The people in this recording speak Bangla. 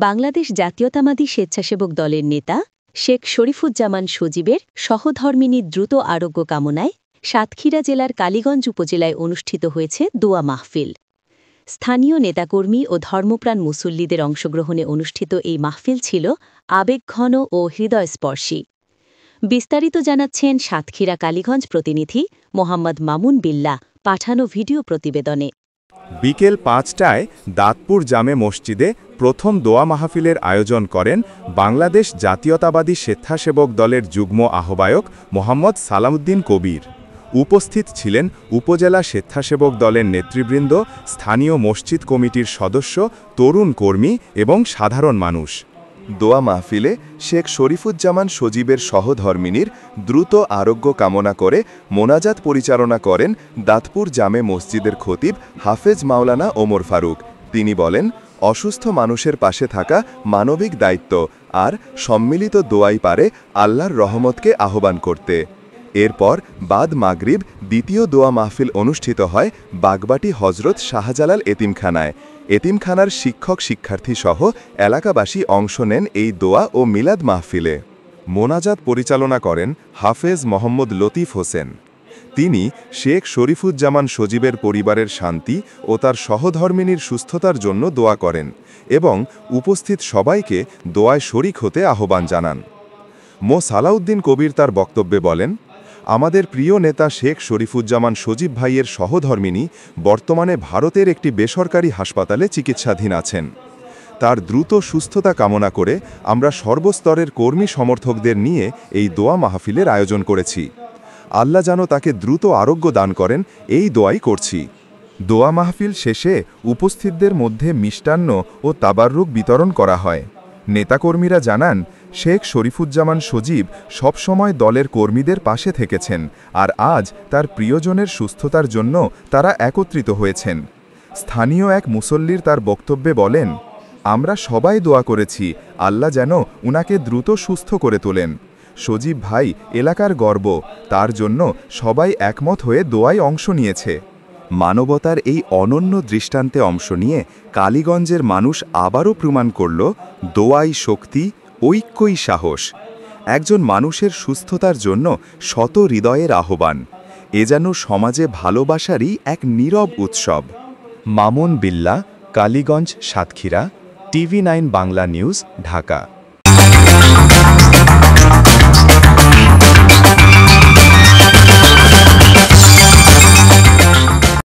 বাংলাদেশ জাতীয়তাবাদী স্বেচ্ছাসেবক দলের নেতা শেখ শরীফুজ্জামান সজীবের সহধর্মিণীর দ্রুত আরোগ্য কামনায় সাতক্ষীরা জেলার কালীগঞ্জ উপজেলায় অনুষ্ঠিত হয়েছে দোয়া মাহফিল। স্থানীয় নেতাকর্মী ও ধর্মপ্রাণ মুসল্লিদের অংশগ্রহণে অনুষ্ঠিত এই মাহফিল ছিল আবেগঘন ও হৃদয়স্পর্শী। বিস্তারিত জানাচ্ছেন সাতক্ষীরা কালীগঞ্জ প্রতিনিধি মোহাম্মদ মামুন বিল্লাহ পাঠানো ভিডিও প্রতিবেদনে। বিকেল ৫টায় দাঁতপুর জামে মসজিদে প্রথম দোয়া মাহফিলের আয়োজন করেন বাংলাদেশ জাতীয়তাবাদী স্বেচ্ছাসেবক দলের যুগ্ম আহ্বায়ক মোহাম্মদ সালামউদ্দিন কবির। উপস্থিত ছিলেন উপজেলা স্বেচ্ছাসেবক দলের নেতৃবৃন্দ, স্থানীয় মসজিদ কমিটির সদস্য, তরুণ কর্মী এবং সাধারণ মানুষ। দোয়া মাহফিলে শেখ শরীফুজ্জামান সজীবের সহধর্মিণীর দ্রুত আরোগ্য কামনা করে মোনাজাত পরিচালনা করেন দাঁতপুর জামে মসজিদের খতিব হাফেজ মাওলানা ওমর ফারুক। তিনি বলেন, অসুস্থ মানুষের পাশে থাকা মানবিক দায়িত্ব, আর সম্মিলিত দোয়াই পারে আল্লাহর রহমতকে আহ্বান করতে। এরপর বাদ মাগরিব দ্বিতীয় দোয়া মাহফিল অনুষ্ঠিত হয় বাগবাটি হজরত শাহজালাল এতিমখানায়। এতিমখানার শিক্ষক শিক্ষার্থী সহ এলাকাবাসী অংশ নেন এই দোয়া ও মিলাদ মাহফিলে। মোনাজাত পরিচালনা করেন হাফেজ মোহাম্মদ লতিফ হোসেন। তিনি শেখ শরীফুজ্জামান সজীবের পরিবারের শান্তি ও তার সহধর্মিণীর সুস্থতার জন্য দোয়া করেন এবং উপস্থিত সবাইকে দোয়ায় শরিক হতে আহ্বান জানান। মো সালাউদ্দিন কবির তার বক্তব্যে বলেন, আমাদের প্রিয় নেতা শেখ শরীফুজ্জামান সজীব ভাইয়ের সহধর্মিণী বর্তমানে ভারতের একটি বেসরকারি হাসপাতালে চিকিৎসাধীন আছেন। তার দ্রুত সুস্থতা কামনা করে আমরা সর্বস্তরের কর্মী সমর্থকদের নিয়ে এই দোয়া মাহফিলের আয়োজন করেছি। আল্লাহ যেন তাকে দ্রুত আরোগ্য দান করেন, এই দোয়াই করছি। দোয়া মাহফিল শেষে উপস্থিতদের মধ্যে মিষ্টান্ন ও তাবাররুক বিতরণ করা হয়। নেতাকর্মীরা জানান, শেখ শরীফুজ্জামান সজীব সবসময় দলের কর্মীদের পাশে থেকেছেন, আর আজ তার প্রিয়জনের সুস্থতার জন্য তারা একত্রিত হয়েছেন। স্থানীয় এক মুসল্লির তার বক্তব্যে বলেন, আমরা সবাই দোয়া করেছি আল্লাহ যেন উনাকে দ্রুত সুস্থ করে তোলেন। সজীব ভাই এলাকার গর্ব, তার জন্য সবাই একমত হয়ে দোয়ায় অংশ নিয়েছে। মানবতার এই অনন্য দৃষ্টান্তে অংশ নিয়ে কালীগঞ্জের মানুষ আবারও প্রমাণ করল, দোয়াই শক্তি, ঐক্যই সাহস। একজন মানুষের সুস্থতার জন্য শত হৃদয়ের আহ্বান, এ যেন সমাজে ভালোবাসারই এক নীরব উৎসব। মামুন বিল্লাহ, কালীগঞ্জ, সাতক্ষীরা, TV9 বাংলা নিউজ, ঢাকা।